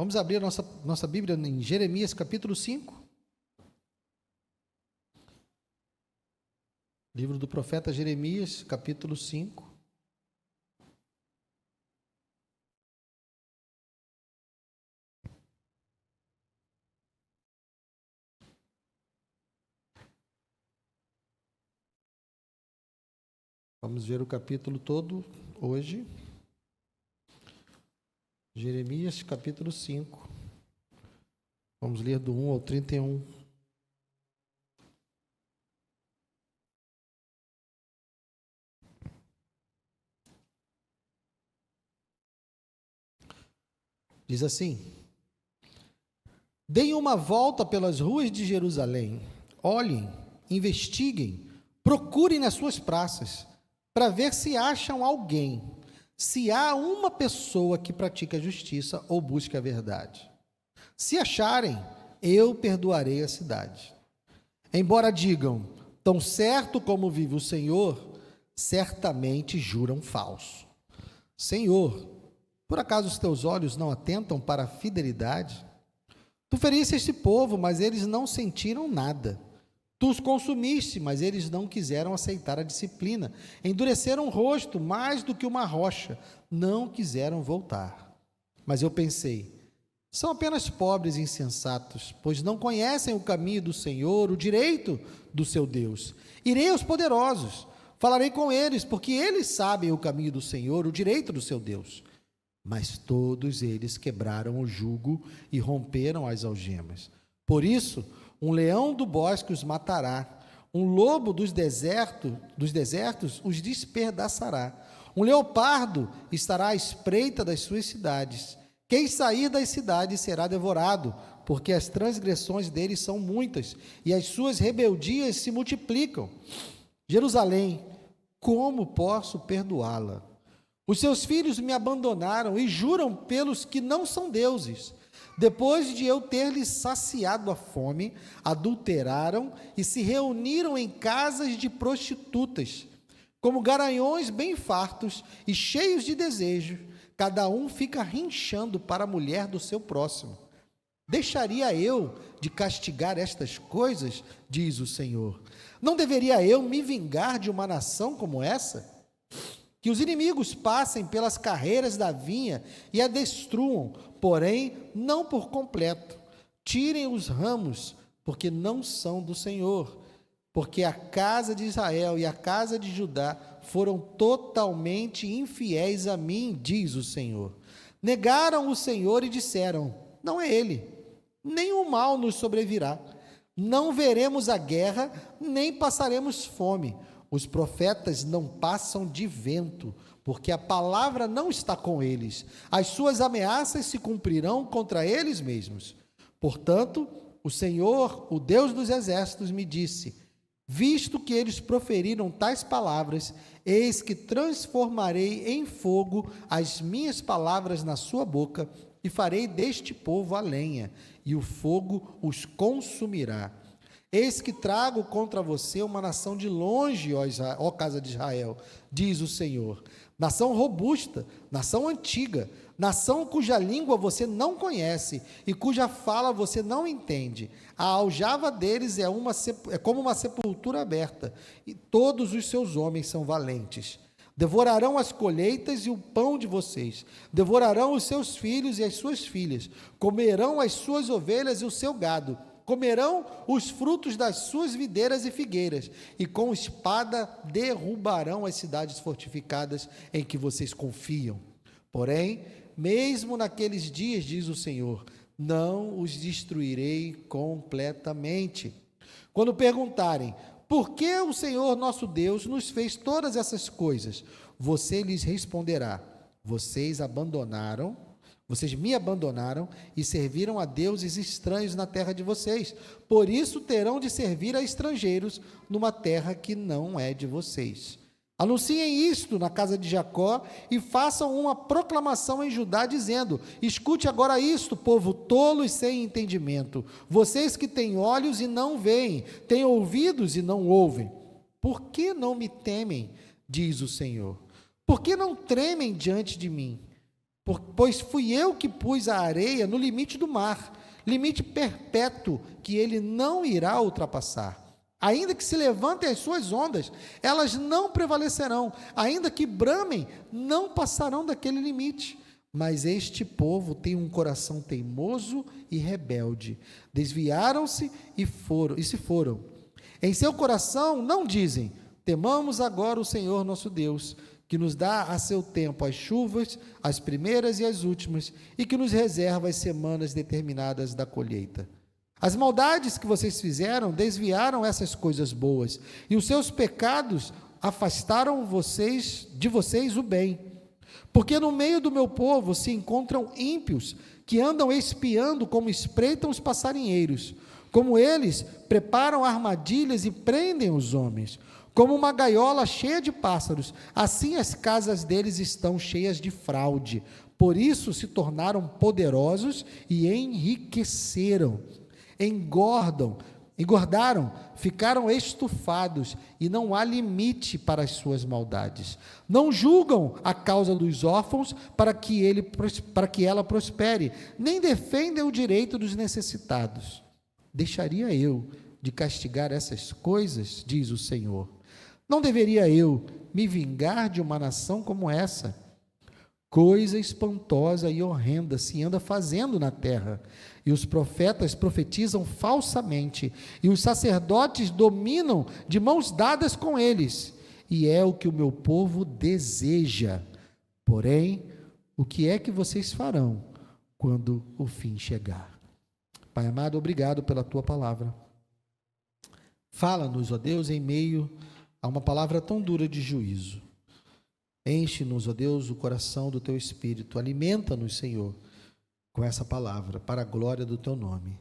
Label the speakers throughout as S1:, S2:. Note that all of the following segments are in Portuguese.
S1: Vamos abrir a nossa Bíblia em Jeremias capítulo 5. Livro do profeta Jeremias, capítulo 5. Vamos ver o capítulo todo hoje. Jeremias, capítulo 5. Vamos ler do 1 ao 31. Diz assim: deem uma volta pelas ruas de Jerusalém, olhem, investiguem, procurem nas suas praças, para ver se acham alguém, se há uma pessoa que pratica a justiça ou busca a verdade. Se acharem, eu perdoarei a cidade. Embora digam, tão certo como vive o Senhor, certamente juram falso. Senhor, por acaso os teus olhos não atentam para a fidelidade? Tu feriste este povo, mas eles não sentiram nada. Tu os consumiste, mas eles não quiseram aceitar a disciplina. Endureceram o rosto mais do que uma rocha, não quiseram voltar. Mas eu pensei, são apenas pobres e insensatos, pois não conhecem o caminho do Senhor, o direito do seu Deus. Irei aos poderosos, falarei com eles, porque eles sabem o caminho do Senhor, o direito do seu Deus. Mas todos eles quebraram o jugo e romperam as algemas. Por isso, um leão do bosque os matará, um lobo dos desertos os despedaçará. Um leopardo estará à espreita das suas cidades. Quem sair das cidades será devorado, porque as transgressões deles são muitas e as suas rebeldias se multiplicam. Jerusalém, como posso perdoá-la? Os seus filhos me abandonaram e juram pelos que não são deuses. Depois de eu ter-lhes saciado a fome, adulteraram e se reuniram em casas de prostitutas. Como garanhões bem fartos e cheios de desejo, cada um fica rinchando para a mulher do seu próximo. Deixaria eu de castigar estas coisas, diz o Senhor? Não deveria eu me vingar de uma nação como essa? Que os inimigos passem pelas carreiras da vinha e a destruam, porém não por completo. Tirem os ramos, porque não são do Senhor, porque a casa de Israel e a casa de Judá foram totalmente infiéis a mim, diz o Senhor. Negaram o Senhor e disseram, não é Ele, nenhum mal nos sobrevirá. Não veremos a guerra, nem passaremos fome. Os profetas não passam de vento, porque a palavra não está com eles. As suas ameaças se cumprirão contra eles mesmos. Portanto, o Senhor, o Deus dos exércitos, me disse, visto que eles proferiram tais palavras, eis que transformarei em fogo as minhas palavras na sua boca, e farei deste povo a lenha, e o fogo os consumirá. Eis que trago contra você uma nação de longe, ó casa de Israel, diz o Senhor, nação robusta, nação antiga, nação cuja língua você não conhece e cuja fala você não entende. A aljava deles é como uma sepultura aberta, e todos os seus homens são valentes. Devorarão as colheitas e o pão de vocês, devorarão os seus filhos e as suas filhas, comerão as suas ovelhas e o seu gado, comerão os frutos das suas videiras e figueiras, e com espada derrubarão as cidades fortificadas em que vocês confiam. Porém, mesmo naqueles dias, diz o Senhor, não os destruirei completamente. Quando perguntarem, por que o Senhor nosso Deus nos fez todas essas coisas? Você lhes responderá, vocês me abandonaram e serviram a deuses estranhos na terra de vocês. Por isso terão de servir a estrangeiros numa terra que não é de vocês. Anunciem isto na casa de Jacó e façam uma proclamação em Judá, dizendo, escute agora isto, povo tolo e sem entendimento. Vocês que têm olhos e não veem, têm ouvidos e não ouvem. Por que não me temem, diz o Senhor? Por que não tremem diante de mim? Pois fui eu que pus a areia no limite do mar, limite perpétuo que ele não irá ultrapassar. Ainda que se levantem as suas ondas, elas não prevalecerão. Ainda que bramem, não passarão daquele limite. Mas este povo tem um coração teimoso e rebelde. Desviaram-se e se foram. Em seu coração não dizem: temamos agora o Senhor nosso Deus, que nos dá a seu tempo as chuvas, as primeiras e as últimas, e que nos reserva as semanas determinadas da colheita. As maldades que vocês fizeram desviaram essas coisas boas, e os seus pecados afastaram de vocês o bem. Porque no meio do meu povo se encontram ímpios, que andam espiando como espreitam os passarinheiros. Como eles preparam armadilhas e prendem os homens. Como uma gaiola cheia de pássaros, assim as casas deles estão cheias de fraude. Por isso se poderosos e enriqueceram. Engordaram, ficaram estufados, e não há limite para as suas maldades. Não julgam a causa dos órfãos para que ela prospere, nem defendem o direito dos necessitados. Deixaria eu de castigar essas coisas, diz o Senhor? Não deveria eu me vingar de uma nação como essa? Coisa espantosa e horrenda se anda fazendo na terra, e os profetas profetizam falsamente, e os sacerdotes dominam de mãos dadas com eles, e é o que o meu povo deseja. Porém, o que é que vocês farão quando o fim chegar? Pai amado, obrigado pela tua palavra. Fala-nos, ó Deus, em meio a uma palavra tão dura de juízo. Enche-nos, ó Deus, o coração do teu Espírito. Alimenta-nos, Senhor, com essa palavra, para a glória do teu nome.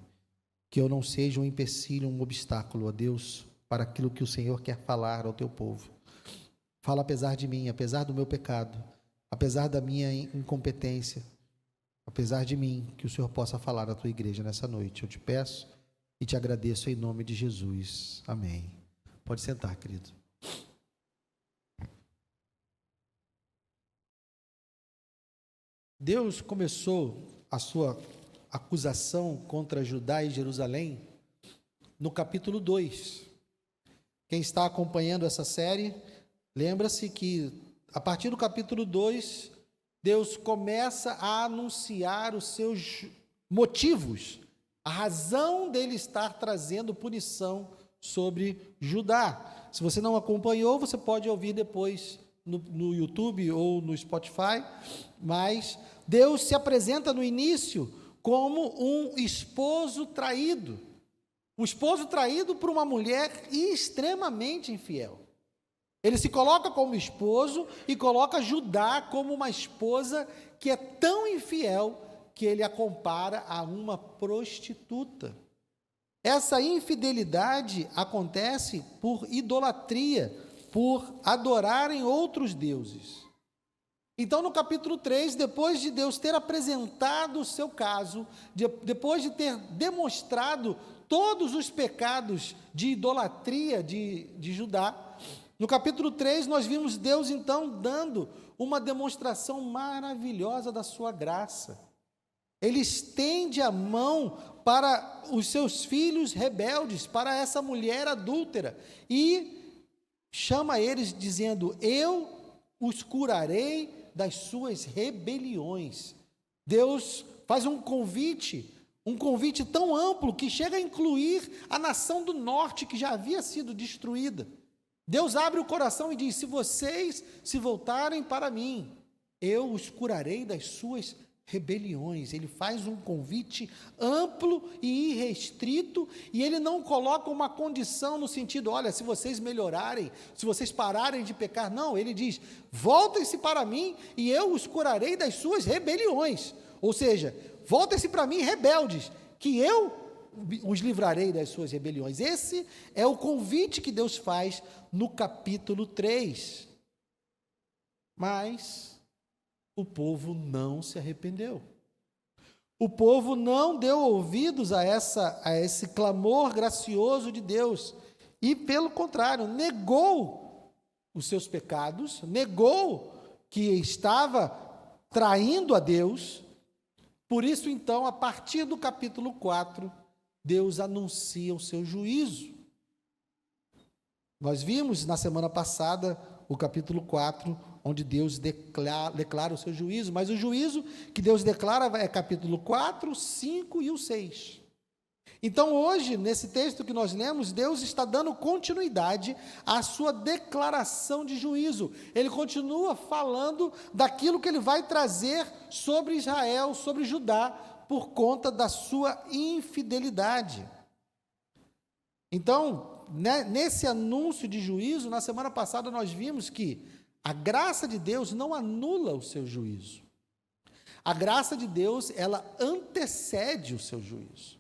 S1: Que eu não seja um empecilho, um obstáculo, ó Deus, para aquilo que o Senhor quer falar ao teu povo. Fala apesar de mim, apesar do meu pecado, apesar da minha incompetência, apesar de mim, que o Senhor possa falar à tua igreja nessa noite. Eu te peço e te agradeço em nome de Jesus. Amém. Pode sentar, querido. Deus começou a sua acusação contra Judá e Jerusalém no capítulo 2. Quem está acompanhando essa série, lembra-se que a partir do capítulo 2, Deus começa a anunciar os seus motivos, a razão dele estar trazendo punição sobre Judá. Se você não acompanhou, você pode ouvir depois no YouTube ou no Spotify, mas Deus se apresenta no início como um esposo traído por uma mulher extremamente infiel. Ele se coloca como esposo e coloca Judá como uma esposa que é tão infiel que ele a compara a uma prostituta. Essa infidelidade acontece por idolatria, por adorarem outros deuses. Então, no capítulo 3, depois de Deus ter apresentado o seu caso, depois de ter demonstrado todos os pecados de idolatria de Judá, no capítulo 3, nós vimos Deus, então, dando uma demonstração maravilhosa da sua graça. Ele estende a mão para os seus filhos rebeldes, para essa mulher adúltera, e chama eles dizendo: eu os curarei das suas rebeliões. Deus faz um convite tão amplo que chega a incluir a nação do norte que já havia sido destruída. Deus abre o coração e diz: se vocês se voltarem para mim, eu os curarei das suas rebeliões. Ele faz um convite amplo e irrestrito, e ele não coloca uma condição no sentido: olha, se vocês melhorarem, se vocês pararem de pecar. Não, ele diz: voltem-se para mim e eu os curarei das suas rebeliões. Ou seja, voltem-se para mim, rebeldes, que eu os livrarei das suas rebeliões. Esse é o convite que Deus faz no capítulo 3. Mas o povo não se arrependeu. O povo não deu ouvidos a esse clamor gracioso de Deus. E, pelo contrário, negou os seus pecados, negou que estava traindo a Deus. Por isso, então, a partir do capítulo 4, Deus anuncia o seu juízo. Nós vimos na semana passada o capítulo 4, onde Deus declara o seu juízo, mas o juízo que Deus declara é capítulo 4, 5 e o 6. Então, hoje, nesse texto que nós lemos, Deus está dando continuidade à sua declaração de juízo. Ele continua falando daquilo que ele vai trazer sobre Israel, sobre Judá, por conta da sua infidelidade. Então, nesse anúncio de juízo, na semana passada nós vimos que a graça de Deus não anula o seu juízo. A graça de Deus, ela antecede o seu juízo.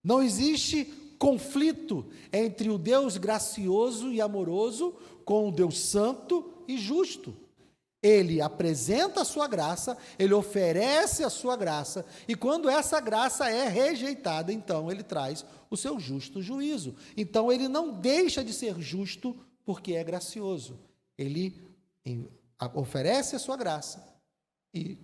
S1: Não existe conflito entre o Deus gracioso e amoroso com o Deus santo e justo. Ele apresenta a sua graça, ele oferece a sua graça, e quando essa graça é rejeitada, então ele traz o seu justo juízo. Então ele não deixa de ser justo porque é gracioso. Ele oferece a sua graça, e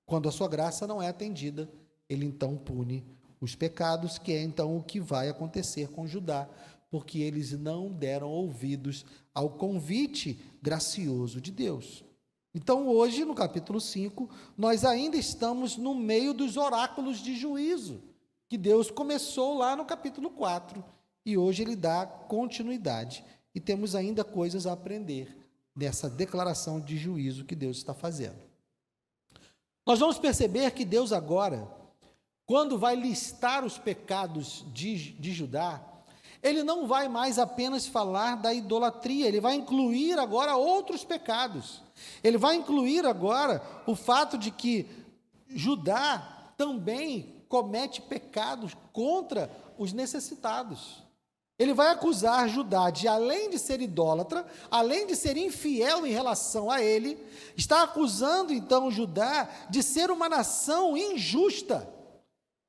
S1: quando a sua graça não é atendida, ele então pune os pecados, que é então o que vai acontecer com Judá, porque eles não deram ouvidos ao convite gracioso de Deus. Então, hoje, no capítulo 5, nós ainda estamos no meio dos oráculos de juízo, que Deus começou lá no capítulo 4, e hoje ele dá continuidade, e temos ainda coisas a aprender dessa declaração de juízo que Deus está fazendo. Nós vamos perceber que Deus agora, quando vai listar os pecados de Judá, ele não vai mais apenas falar da idolatria, ele vai incluir agora outros pecados. Ele vai incluir agora o fato de que Judá também comete pecados contra os necessitados. Ele vai acusar Judá de, além de ser idólatra, além de ser infiel em relação a ele, está acusando então Judá de ser uma nação injusta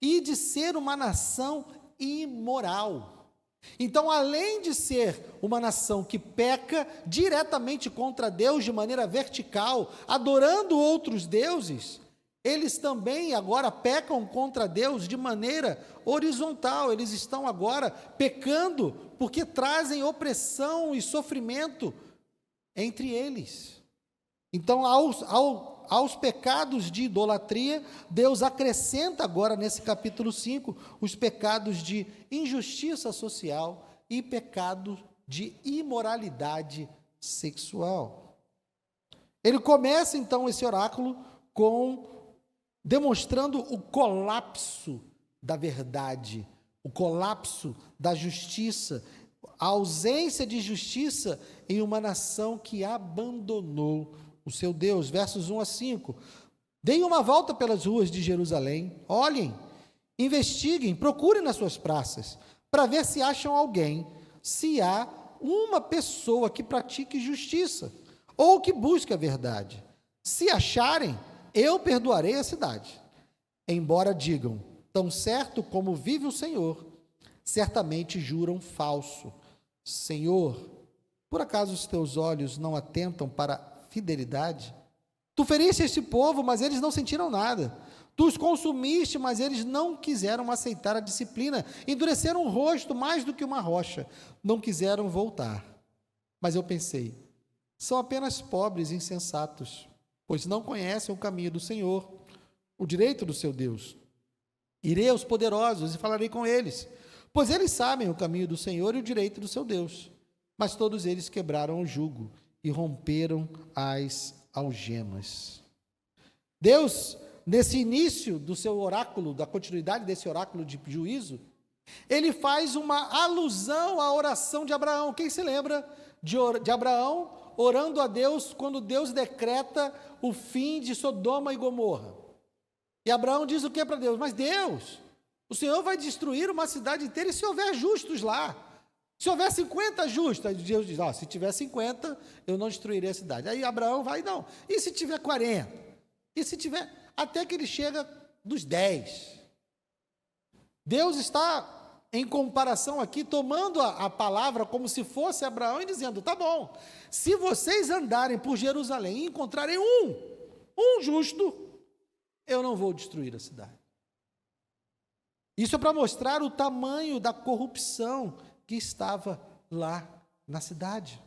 S1: e de ser uma nação imoral. Então, além de ser uma nação que peca diretamente contra Deus de maneira vertical, adorando outros deuses, eles também agora pecam contra Deus de maneira horizontal. Eles estão agora pecando porque trazem opressão e sofrimento entre eles. Então, aos pecados de idolatria, Deus acrescenta agora nesse capítulo 5 os pecados de injustiça social e pecado de imoralidade sexual. Ele começa então esse oráculo demonstrando o colapso da verdade, o colapso da justiça, a ausência de justiça em uma nação que abandonou o seu Deus. Versos 1 a 5. Deem uma volta pelas ruas de Jerusalém, olhem, investiguem, procurem nas suas praças, para ver se acham alguém, se há uma pessoa que pratique justiça, ou que busque a verdade. Se acharem, eu perdoarei a cidade. Embora digam, tão certo como vive o Senhor, certamente juram falso. Senhor, por acaso os teus olhos não atentam para fidelidade? Tu feriste este povo, mas eles não sentiram nada. Tu os consumiste, mas eles não quiseram aceitar a disciplina. Endureceram o rosto mais do que uma rocha. Não quiseram voltar. Mas eu pensei, são apenas pobres e insensatos, pois não conhecem o caminho do Senhor, o direito do seu Deus. Irei aos poderosos e falarei com eles, pois eles sabem o caminho do Senhor e o direito do seu Deus. Mas todos eles quebraram o jugo e romperam as algemas. Deus, nesse início do seu oráculo, da continuidade desse oráculo de juízo, ele faz uma alusão à oração de Abraão. Quem se lembra de Abraão orando a Deus quando Deus decreta o fim de Sodoma e Gomorra? E Abraão diz o que para Deus? Mas Deus, o Senhor vai destruir uma cidade inteira e se houver justos lá? Se houver 50 justos, Deus diz, se tiver 50, eu não destruirei a cidade. Aí Abraão vai, não. E se tiver 40? E se tiver... Até que ele chega dos 10. Deus está, em comparação aqui, tomando a palavra como se fosse Abraão e dizendo, tá bom, se vocês andarem por Jerusalém e encontrarem um, um justo, eu não vou destruir a cidade. Isso é para mostrar o tamanho da corrupção que estava lá na cidade.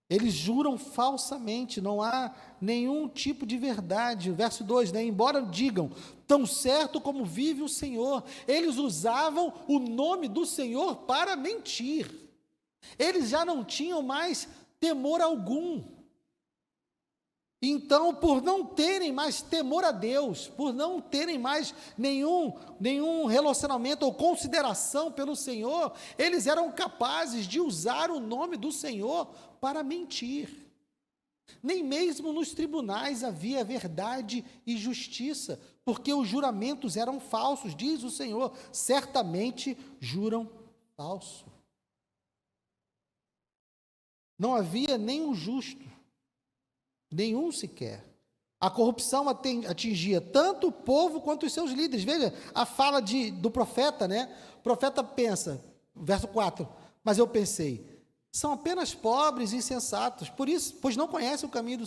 S1: Eles juram falsamente, não há nenhum tipo de verdade. Verso 2, né? Embora digam, tão certo como vive o Senhor, eles usavam o nome do Senhor para mentir. Eles já não tinham mais temor algum. Então, por não terem mais temor a Deus, por não terem mais nenhum relacionamento ou consideração pelo Senhor, eles eram capazes de usar o nome do Senhor para mentir. Nem mesmo nos tribunais havia verdade e justiça, porque os juramentos eram falsos, diz o Senhor, certamente juram falso. Não havia nenhum justo, nenhum sequer. A corrupção atingia tanto o povo quanto os seus líderes. Veja a fala do profeta, né? O profeta pensa, verso 4, mas eu pensei, são apenas pobres e insensatos, pois não conhecem o caminho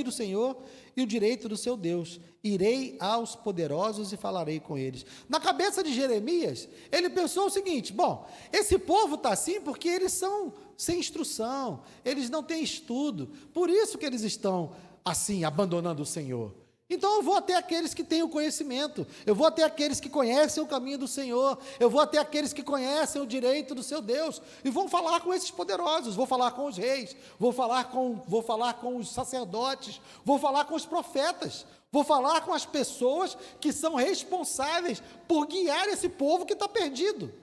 S1: do Senhor e o direito do seu Deus. Irei aos poderosos e falarei com eles. Na cabeça de Jeremias, ele pensou o seguinte, bom, esse povo está assim porque eles são sem instrução, eles não têm estudo, por isso que eles estão assim, abandonando o Senhor. Então eu vou até aqueles que têm o conhecimento, eu vou até aqueles que conhecem o caminho do Senhor, eu vou até aqueles que conhecem o direito do seu Deus, e vou falar com esses poderosos, vou falar com os reis, vou falar com os sacerdotes, vou falar com os profetas, vou falar com as pessoas que são responsáveis por guiar esse povo que está perdido.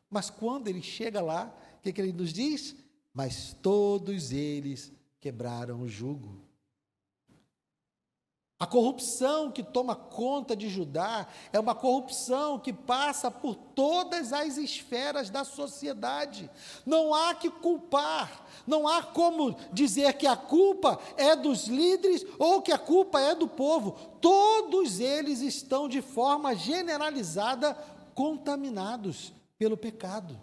S1: Mas quando ele chega lá, o que ele nos diz? Mas todos eles quebraram o jugo. A corrupção que toma conta de Judá é uma corrupção que passa por todas as esferas da sociedade. Não há que culpar, não há como dizer que a culpa é dos líderes ou que a culpa é do povo. Todos eles estão de forma generalizada contaminados pelo pecado.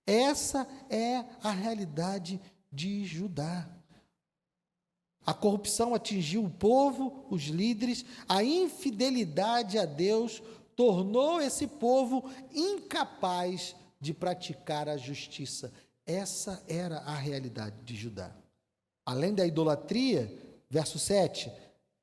S1: Essa é a realidade de Judá. A corrupção atingiu o povo, os líderes, a infidelidade a Deus tornou esse povo incapaz de praticar a justiça. Essa era a realidade de Judá. Além da idolatria, verso 7,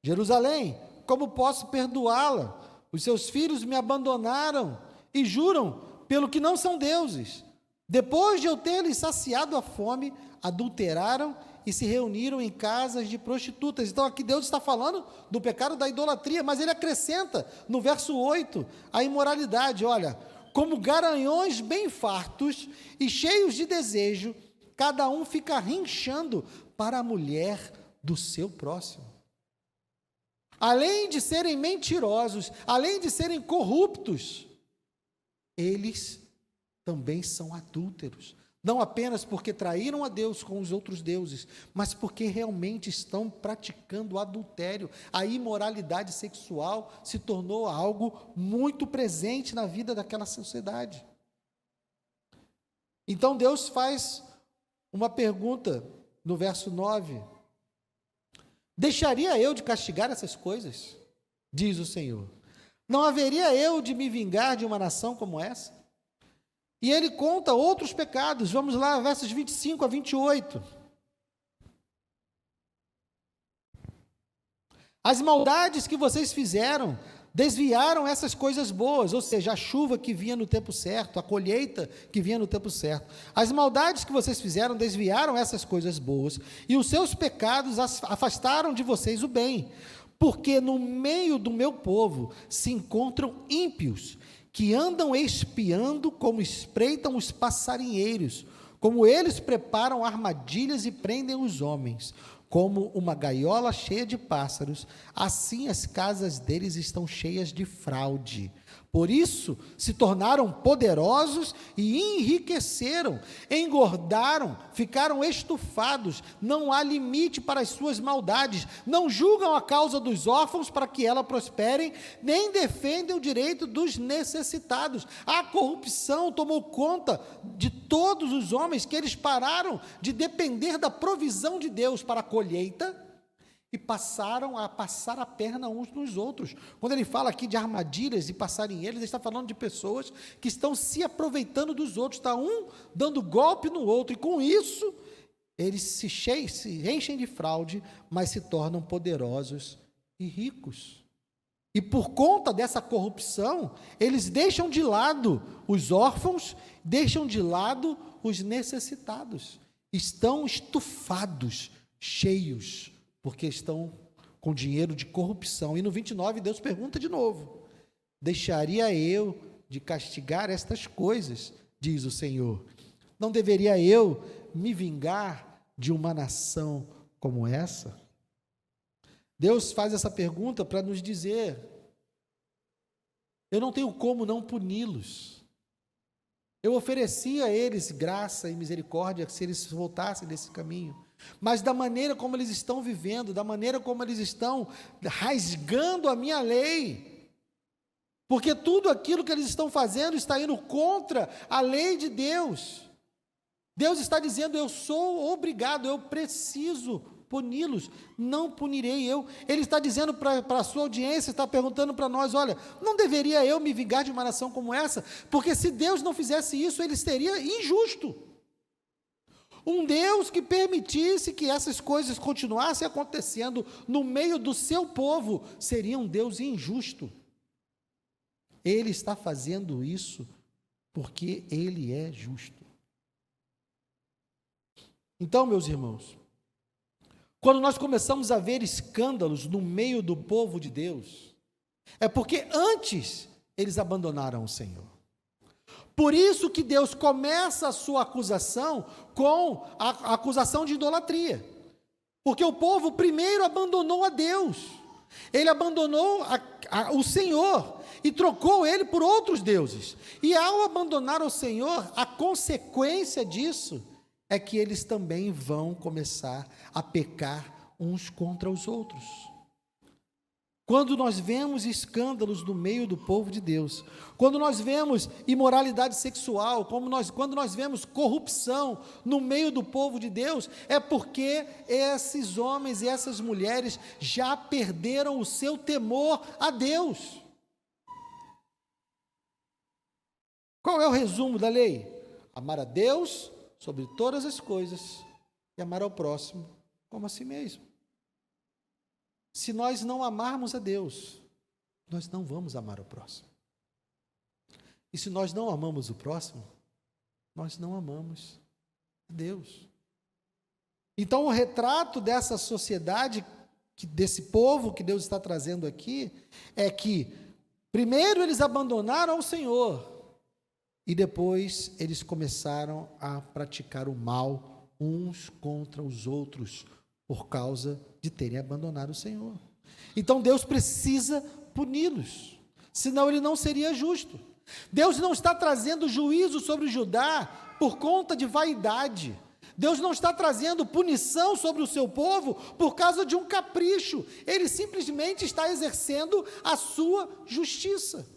S1: Jerusalém, como posso perdoá-la? Os seus filhos me abandonaram e juram pelo que não são deuses. Depois de eu ter lhes saciado a fome, adulteraram e se reuniram em casas de prostitutas. Então aqui Deus está falando do pecado da idolatria, mas ele acrescenta no verso 8 a imoralidade. Olha, como garanhões bem fartos e cheios de desejo, cada um fica rinchando para a mulher do seu próximo. Além de serem mentirosos, além de serem corruptos, eles também são adúlteros. Não apenas porque traíram a Deus com os outros deuses, mas porque realmente estão praticando adultério. A imoralidade sexual se tornou algo muito presente na vida daquela sociedade. Então Deus faz uma pergunta no verso 9. Deixaria eu de castigar essas coisas? Diz o Senhor. Não haveria eu de me vingar de uma nação como essa? E ele conta outros pecados. Vamos lá, versos 25 a 28. As maldades que vocês fizeram desviaram essas coisas boas, ou seja, a chuva que vinha no tempo certo, a colheita que vinha no tempo certo. As maldades que vocês fizeram desviaram essas coisas boas, e os seus pecados afastaram de vocês o bem, porque no meio do meu povo se encontram ímpios, que andam espiando como espreitam os passarinheiros, como eles preparam armadilhas e prendem os homens, como uma gaiola cheia de pássaros, assim as casas deles estão cheias de fraude. Por isso se tornaram poderosos e enriqueceram, engordaram, ficaram estufados, não há limite para as suas maldades, não julgam a causa dos órfãos para que ela prospere, nem defendem o direito dos necessitados. A corrupção tomou conta de todos os homens, que eles pararam de depender da provisão de Deus para a colheita e passaram a passar a perna uns nos outros. Quando ele fala aqui de armadilhas e passarem eles, ele está falando de pessoas que estão se aproveitando dos outros, está um dando golpe no outro, e com isso eles se enchem de fraude, mas se tornam poderosos e ricos. E por conta dessa corrupção, eles deixam de lado os órfãos, deixam de lado os necessitados. Estão estufados, cheios, porque estão com dinheiro de corrupção. E no 29, Deus pergunta de novo: deixaria eu de castigar estas coisas, diz o Senhor? Não deveria eu me vingar de uma nação como essa? Deus faz essa pergunta para nos dizer: eu não tenho como não puni-los. Eu oferecia a eles graça e misericórdia se eles voltassem desse caminho. Mas da maneira como eles estão vivendo, da maneira como eles estão rasgando a minha lei, porque tudo aquilo que eles estão fazendo está indo contra a lei de Deus. Deus está dizendo: eu sou obrigado, eu preciso puni-los, não punirei eu. Ele está dizendo para a sua audiência, está perguntando para nós: olha, não deveria eu me vingar de uma nação como essa? Porque se Deus não fizesse isso, ele seria injusto. Um Deus que permitisse que essas coisas continuassem acontecendo no meio do seu povo, seria um Deus injusto. Ele está fazendo isso porque ele é justo. Então, meus irmãos, quando nós começamos a ver escândalos no meio do povo de Deus, é porque antes eles abandonaram o Senhor. Por isso que Deus começa a sua acusação com a acusação de idolatria. Porque o povo primeiro abandonou a Deus. Ele abandonou o Senhor e trocou ele por outros deuses. E ao abandonar o Senhor, a consequência disso é que eles também vão começar a pecar uns contra os outros. Quando nós vemos escândalos no meio do povo de Deus, quando nós vemos imoralidade sexual, quando nós vemos corrupção no meio do povo de Deus, é porque esses homens e essas mulheres já perderam o seu temor a Deus. Qual é o resumo da lei? Amar a Deus sobre todas as coisas e amar ao próximo como a si mesmo. Se nós não amarmos a Deus, nós não vamos amar o próximo. E se nós não amamos o próximo, nós não amamos a Deus. Então, o retrato dessa sociedade, desse povo que Deus está trazendo aqui, é que primeiro eles abandonaram o Senhor e depois eles começaram a praticar o mal uns contra os outros, por causa de terem abandonado o Senhor. Então Deus precisa puni-los, senão ele não seria justo. Deus não está trazendo juízo sobre Judá por conta de vaidade. Deus não está trazendo punição sobre o seu povo por causa de um capricho. Ele simplesmente está exercendo a sua justiça.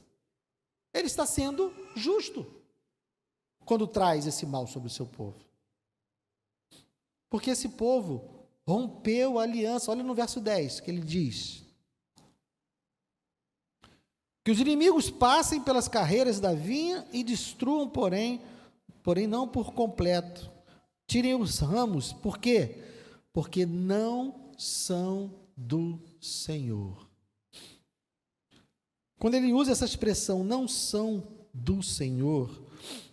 S1: Ele está sendo justo quando traz esse mal sobre o seu povo. Porque esse povo rompeu a aliança. Olha no verso 10, que ele diz: que os inimigos passem pelas carreiras da vinha e destruam, porém não por completo. Tirem os ramos. Por quê? Porque não são do Senhor. Quando ele usa essa expressão, não são do Senhor,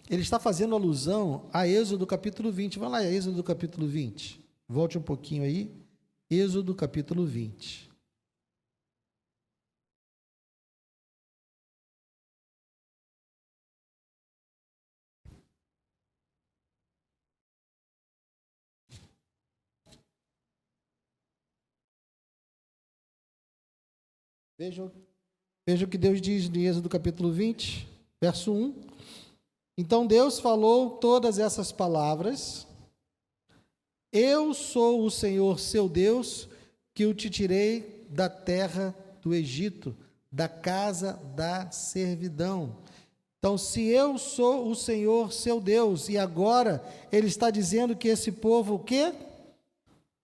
S1: ele está fazendo alusão a Êxodo capítulo 20. Vai lá, Êxodo capítulo 20. Volte um pouquinho aí, Êxodo capítulo 20. Veja o que Deus diz em Êxodo capítulo 20, verso 1. Então Deus falou todas essas palavras: eu sou o Senhor seu Deus, que o te tirei da terra do Egito, da casa da servidão. Então, se eu sou o Senhor seu Deus, e agora ele está dizendo que esse povo o quê?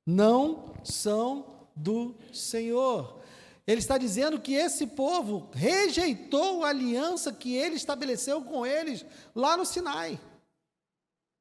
S1: Não são do Senhor. Ele está dizendo que esse povo rejeitou a aliança que ele estabeleceu com eles lá no Sinai.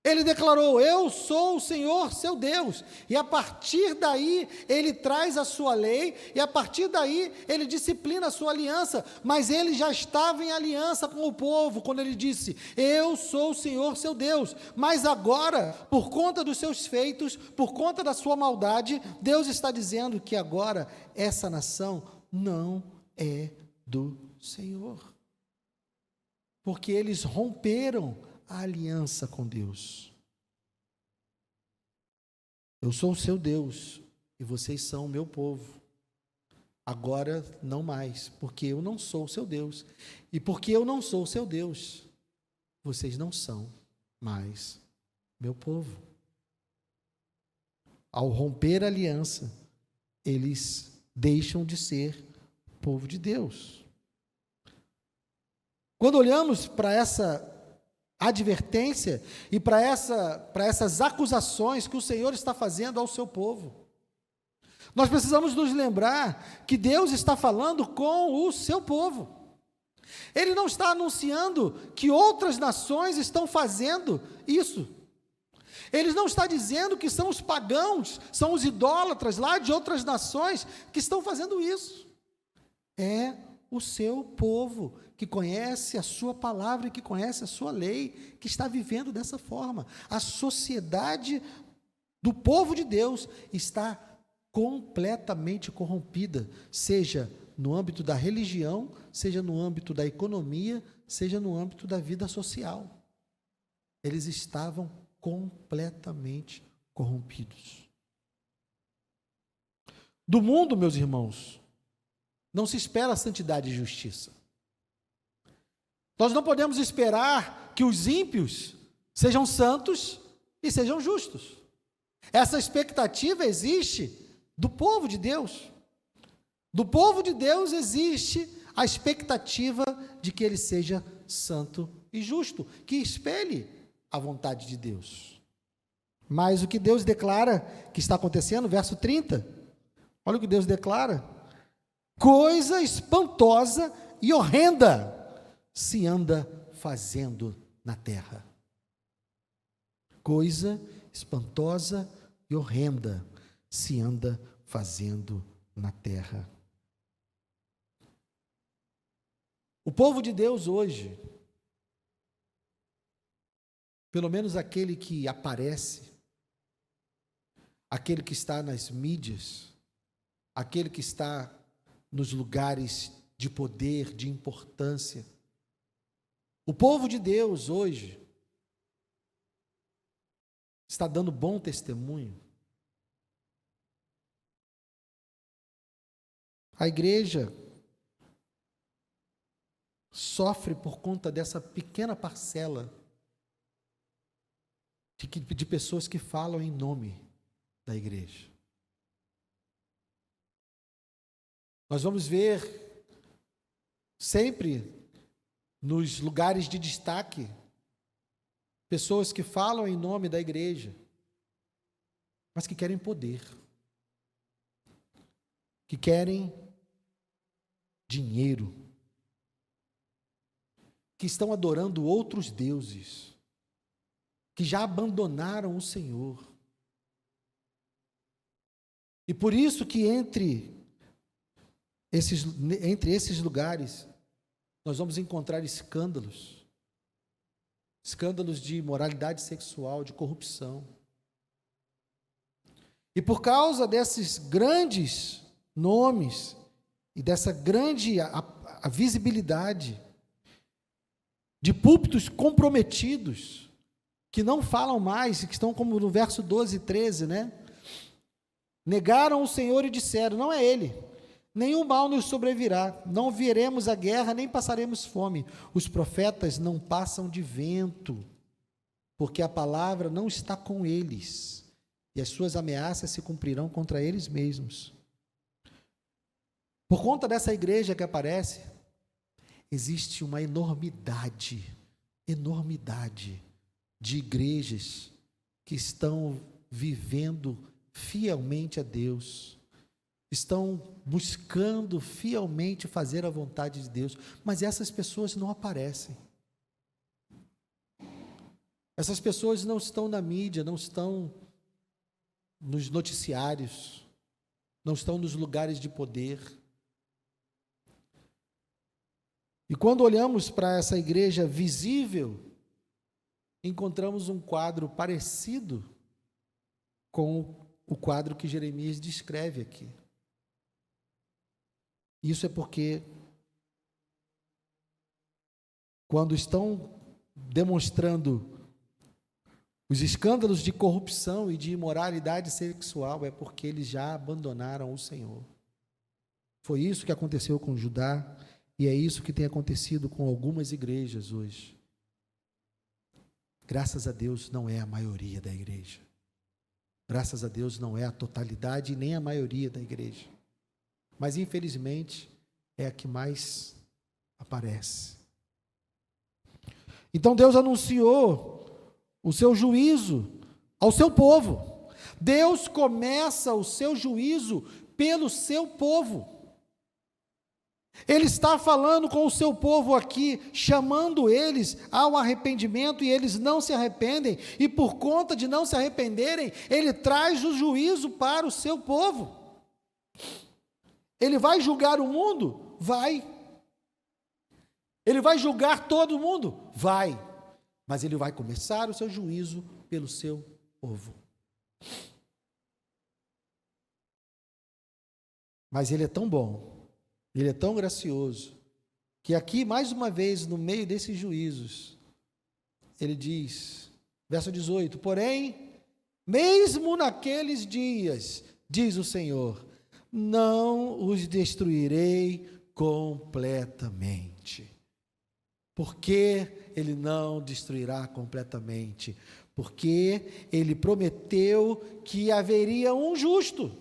S1: Ele declarou: eu sou o Senhor, seu Deus, e a partir daí ele traz a sua lei, e a partir daí ele disciplina a sua aliança, mas ele já estava em aliança com o povo, quando ele disse: eu sou o Senhor, seu Deus, mas agora, por conta dos seus feitos, por conta da sua maldade, Deus está dizendo que agora essa nação não é do Senhor, porque eles romperam a aliança com Deus. Eu sou o seu Deus e vocês são o meu povo. Agora não mais, porque eu não sou o seu Deus. E porque eu não sou o seu Deus, vocês não são mais meu povo. Ao romper a aliança, eles deixam de ser povo de Deus. Quando olhamos para essa advertência e para essas acusações que o Senhor está fazendo ao seu povo, nós precisamos nos lembrar que Deus está falando com o seu povo. Ele não está anunciando que outras nações estão fazendo isso. Ele não está dizendo que são os pagãos, são os idólatras lá de outras nações que estão fazendo isso. É o seu povo, que conhece a sua palavra, que conhece a sua lei, que está vivendo dessa forma. A sociedade do povo de Deus está completamente corrompida, seja no âmbito da religião, seja no âmbito da economia, seja no âmbito da vida social. Eles estavam completamente corrompidos. Do mundo, meus irmãos, não se espera santidade e justiça. Nós não podemos esperar que os ímpios sejam santos e sejam justos. Essa expectativa existe do povo de Deus. Do povo de Deus existe a expectativa de que ele seja santo e justo, que espelhe a vontade de Deus. Mas o que Deus declara que está acontecendo, verso 30, olha o que Deus declara: coisa espantosa e horrenda se anda fazendo na terra. Coisa espantosa e horrenda se anda fazendo na terra. O povo de Deus hoje, pelo menos aquele que aparece, aquele que está nas mídias, aquele que está nos lugares de poder, de importância, o povo de Deus hoje está dando bom testemunho. A igreja sofre por conta dessa pequena parcela de pessoas que falam em nome da igreja. Nós vamos ver sempre nos lugares de destaque pessoas que falam em nome da igreja, mas que querem poder, que querem dinheiro, que estão adorando outros deuses, que já abandonaram o Senhor. E por isso que entre esses lugares, nós vamos encontrar escândalos de imoralidade sexual, de corrupção. E por causa desses grandes nomes e dessa grande a visibilidade de púlpitos comprometidos, que não falam mais, que estão como no verso 12 e 13, né? Negaram o Senhor e disseram: não é Ele, nenhum mal nos sobrevirá, não veremos a guerra, nem passaremos fome. Os profetas não passam de vento, porque a palavra não está com eles, e as suas ameaças se cumprirão contra eles mesmos. Por conta dessa igreja que aparece, existe uma enormidade de igrejas que estão vivendo fielmente a Deus, estão buscando fielmente fazer a vontade de Deus, mas essas pessoas não aparecem. Essas pessoas não estão na mídia, não estão nos noticiários, não estão nos lugares de poder. E quando olhamos para essa igreja visível, encontramos um quadro parecido com o quadro que Jeremias descreve aqui. Isso é porque, quando estão demonstrando os escândalos de corrupção e de imoralidade sexual, é porque eles já abandonaram o Senhor. Foi isso que aconteceu com Judá, e é isso que tem acontecido com algumas igrejas hoje. Graças a Deus não é a maioria da igreja. Graças a Deus não é a totalidade e nem a maioria da igreja. Mas infelizmente é a que mais aparece. Então Deus anunciou o seu juízo ao seu povo. Deus começa o seu juízo pelo seu povo. Ele está falando com o seu povo aqui, chamando eles ao arrependimento, e eles não se arrependem, e por conta de não se arrependerem, ele traz o juízo para o seu povo. Ele vai julgar o mundo? Vai. Ele vai julgar todo mundo? Vai. Mas ele vai começar o seu juízo pelo seu povo. Mas ele é tão bom, ele é tão gracioso, que aqui, mais uma vez, no meio desses juízos, ele diz, verso 18, porém, mesmo naqueles dias, diz o Senhor, não os destruirei completamente. Por que ele não destruirá completamente? Porque ele prometeu que haveria um justo.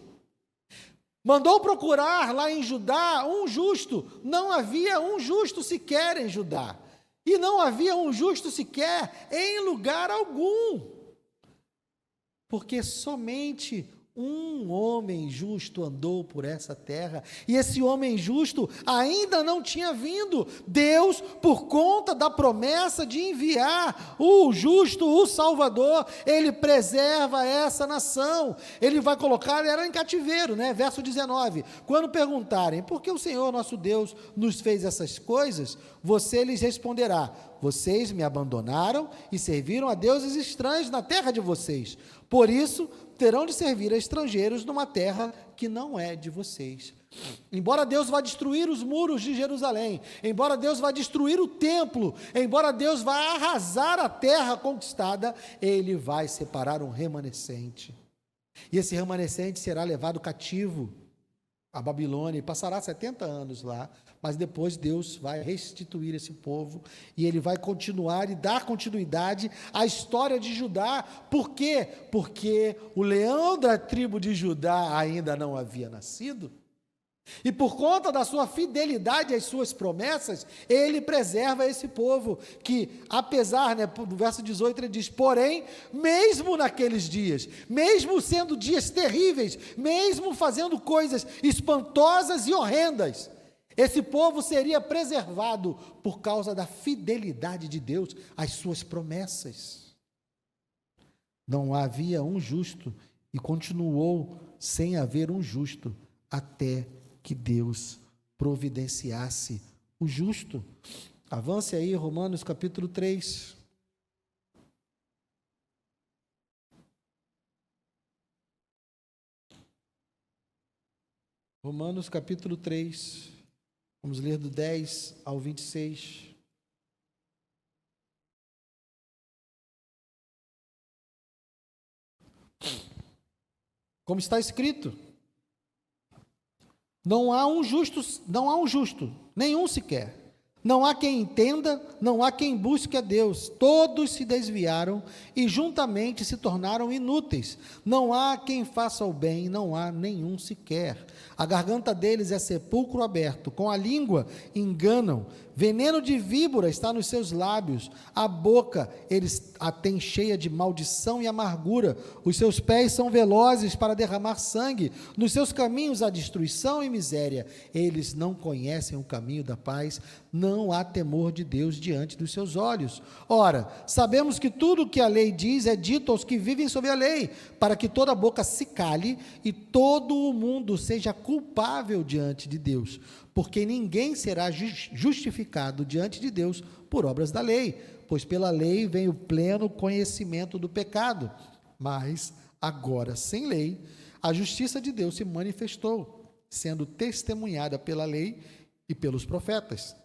S1: Mandou procurar lá em Judá um justo. Não havia um justo sequer em Judá. E não havia um justo sequer em lugar algum. Porque somente um homem justo andou por essa terra, e esse homem justo ainda não tinha vindo. Deus, por conta da promessa de enviar o justo, o Salvador, ele preserva essa nação. Ele vai colocar ela em cativeiro, né? Verso 19, quando perguntarem, por que o Senhor nosso Deus nos fez essas coisas? Você lhes responderá, vocês me abandonaram e serviram a deuses estranhos na terra de vocês. Por isso, terão de servir a estrangeiros numa terra que não é de vocês. Embora Deus vá destruir os muros de Jerusalém, embora Deus vá destruir o templo, embora Deus vá arrasar a terra conquistada, ele vai separar um remanescente. E esse remanescente será levado cativo à Babilônia e passará 70 anos lá. Mas depois Deus vai restituir esse povo, e ele vai continuar e dar continuidade à história de Judá. Por quê? Porque o leão da tribo de Judá ainda não havia nascido, e por conta da sua fidelidade às suas promessas, ele preserva esse povo, que apesar, né, no verso 18 ele diz, porém, mesmo naqueles dias, mesmo sendo dias terríveis, mesmo fazendo coisas espantosas e horrendas, esse povo seria preservado por causa da fidelidade de Deus às suas promessas. Não havia um justo, e continuou sem haver um justo, até que Deus providenciasse o justo. Avance aí, Romanos capítulo 3. Romanos capítulo 3. Vamos ler do 10 ao 26. Como está escrito, não há um justo, nenhum sequer. Não há quem entenda, não há quem busque a Deus. Todos se desviaram e juntamente se tornaram inúteis. Não há quem faça o bem, não há nenhum sequer. A garganta deles é sepulcro aberto, com a língua enganam, veneno de víbora está nos seus lábios, a boca eles a têm cheia de maldição e amargura, os seus pés são velozes para derramar sangue, nos seus caminhos há destruição e miséria, eles não conhecem o caminho da paz, não há temor de Deus diante dos seus olhos. Ora, sabemos que tudo o que a lei diz é dito aos que vivem sob a lei, para que toda boca se cale e todo o mundo seja culpável diante de Deus, porque ninguém será justificado diante de Deus por obras da lei, pois pela lei vem o pleno conhecimento do pecado, mas agora sem lei, a justiça de Deus se manifestou, sendo testemunhada pela lei e pelos profetas.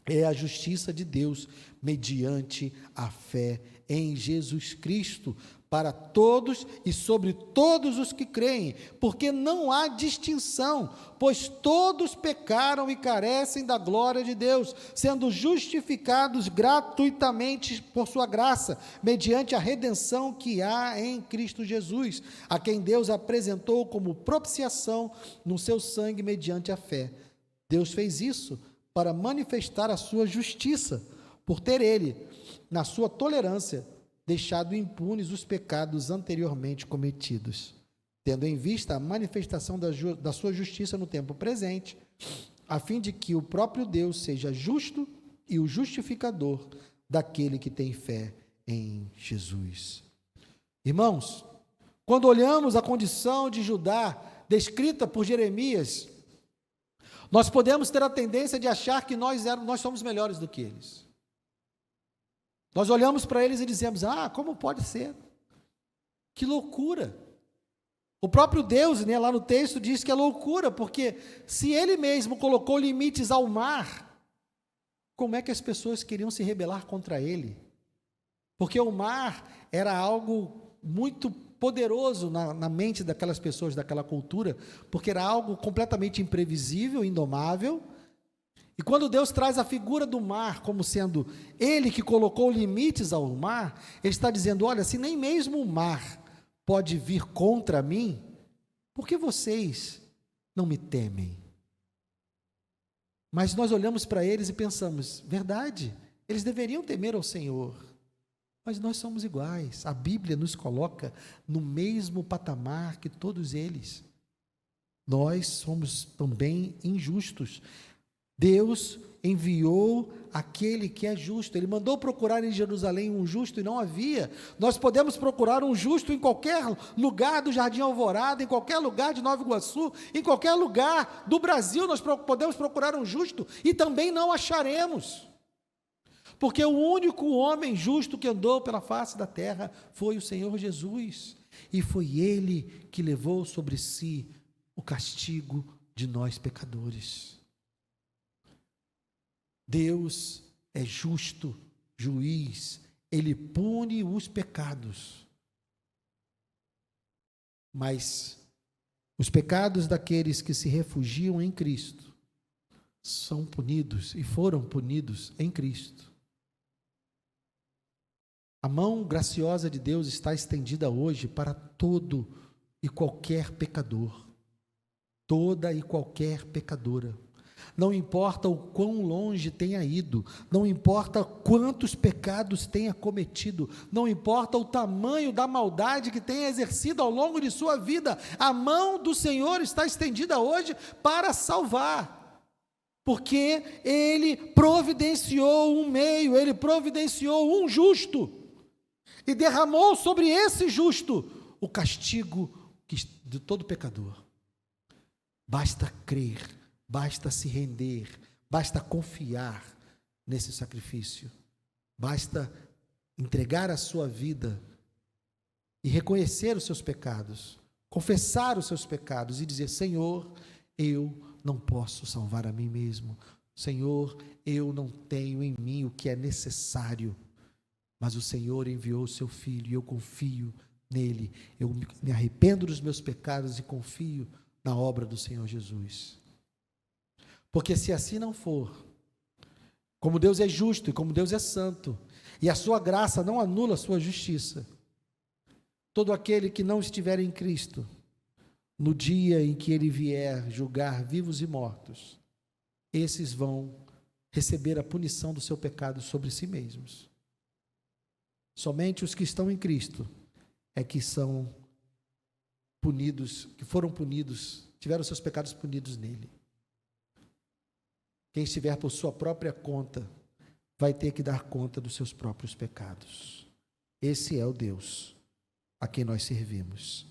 S1: É a justiça de Deus mediante a fé em Jesus Cristo, para todos e sobre todos os que creem, porque não há distinção, pois todos pecaram e carecem da glória de Deus, sendo justificados gratuitamente por sua graça, mediante a redenção que há em Cristo Jesus, a quem Deus apresentou como propiciação no seu sangue mediante a fé. Deus fez isso para manifestar a sua justiça, por ter ele, na sua tolerância, deixado impunes os pecados anteriormente cometidos, tendo em vista a manifestação da sua justiça no tempo presente, a fim de que o próprio Deus seja justo e o justificador daquele que tem fé em Jesus. Irmãos, quando olhamos a condição de Judá, descrita por Jeremias, nós podemos ter a tendência de achar que nós somos melhores do que eles. Nós olhamos para eles e dizemos, como pode ser? Que loucura! O próprio Deus, lá no texto, diz que é loucura, porque se ele mesmo colocou limites ao mar, como é que as pessoas queriam se rebelar contra ele? Porque o mar era algo muito poderoso na mente daquelas pessoas, daquela cultura, porque era algo completamente imprevisível, indomável. E quando Deus traz a figura do mar como sendo ele que colocou limites ao mar, ele está dizendo, olha, se nem mesmo o mar pode vir contra mim, por que vocês não me temem? Mas nós olhamos para eles e pensamos, verdade, eles deveriam temer ao Senhor, mas nós somos iguais, a Bíblia nos coloca no mesmo patamar que todos eles, nós somos também injustos. Deus enviou aquele que é justo, ele mandou procurar em Jerusalém um justo e não havia. Nós podemos procurar um justo em qualquer lugar do Jardim Alvorada, em qualquer lugar de Nova Iguaçu, em qualquer lugar do Brasil, nós podemos procurar um justo e também não acharemos, porque o único homem justo que andou pela face da terra foi o Senhor Jesus, e foi ele que levou sobre si o castigo de nós pecadores. Deus é justo, juiz, ele pune os pecados, mas os pecados daqueles que se refugiam em Cristo são punidos e foram punidos em Cristo. A mão graciosa de Deus está estendida hoje para todo e qualquer pecador, toda e qualquer pecadora. Não importa o quão longe tenha ido, não importa quantos pecados tenha cometido, não importa o tamanho da maldade que tenha exercido ao longo de sua vida, a mão do Senhor está estendida hoje para salvar, porque Ele providenciou um meio, Ele providenciou um justo, e derramou sobre esse justo o castigo de todo pecador. Basta crer, basta se render, basta confiar nesse sacrifício, basta entregar a sua vida e reconhecer os seus pecados, confessar os seus pecados e dizer, Senhor, eu não posso salvar a mim mesmo, Senhor, eu não tenho em mim o que é necessário, mas o Senhor enviou o seu Filho e eu confio nele, eu me arrependo dos meus pecados e confio na obra do Senhor Jesus. Porque se assim não for, como Deus é justo e como Deus é santo, e a sua graça não anula a sua justiça, todo aquele que não estiver em Cristo, no dia em que Ele vier julgar vivos e mortos, esses vão receber a punição do seu pecado sobre si mesmos. Somente os que estão em Cristo é que são punidos, que foram punidos, tiveram seus pecados punidos nele. Quem estiver por sua própria conta vai ter que dar conta dos seus próprios pecados. Esse é o Deus a quem nós servimos.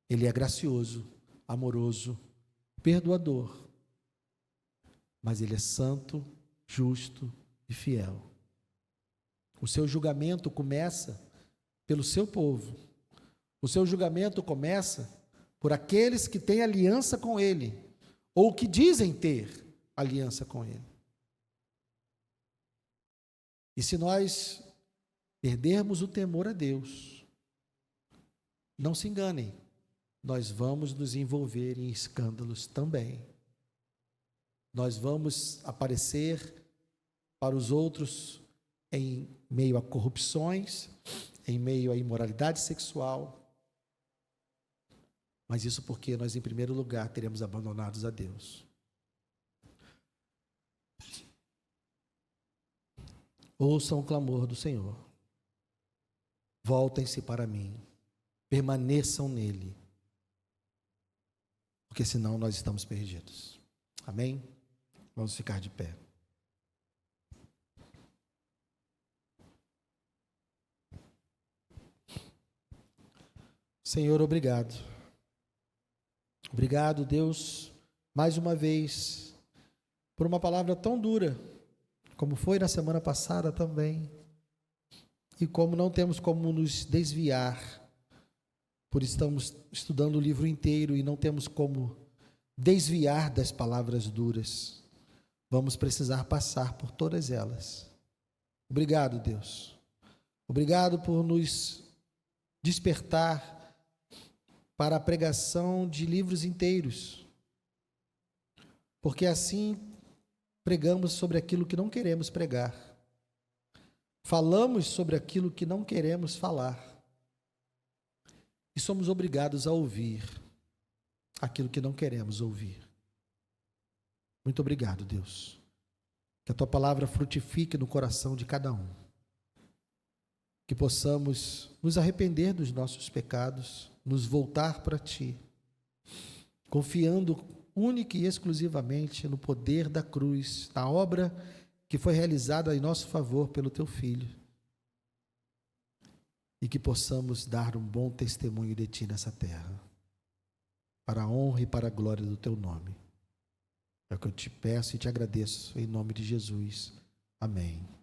S1: Ele é gracioso, amoroso, perdoador, mas ele é santo, justo e fiel. O seu julgamento começa pelo seu povo. O seu julgamento começa por aqueles que têm aliança com ele, ou que dizem ter aliança com ele. E se nós perdermos o temor a Deus, não se enganem, nós vamos nos envolver em escândalos também. Nós vamos aparecer para os outros em meio a corrupções, em meio à imoralidade sexual. Mas isso porque nós, em primeiro lugar, teremos abandonados a Deus. Ouçam o clamor do Senhor. Voltem-se para mim. Permaneçam nele. Porque senão nós estamos perdidos. Amém? Vamos ficar de pé. Senhor, obrigado. Obrigado, Deus, mais uma vez, por uma palavra tão dura, como foi na semana passada também, e como não temos como nos desviar, por estamos estudando o livro inteiro e não temos como desviar das palavras duras, vamos precisar passar por todas elas. Obrigado, Deus. Obrigado por nos despertar para a pregação de livros inteiros, porque assim pregamos sobre aquilo que não queremos pregar, falamos sobre aquilo que não queremos falar, e somos obrigados a ouvir aquilo que não queremos ouvir. Muito obrigado, Deus, que a Tua palavra frutifique no coração de cada um, que possamos nos arrepender dos nossos pecados, nos voltar para Ti, confiando única e exclusivamente no poder da cruz, na obra que foi realizada em nosso favor pelo Teu Filho, e que possamos dar um bom testemunho de Ti nessa terra, para a honra e para a glória do Teu nome. É o que eu te peço e te agradeço, em nome de Jesus. Amém.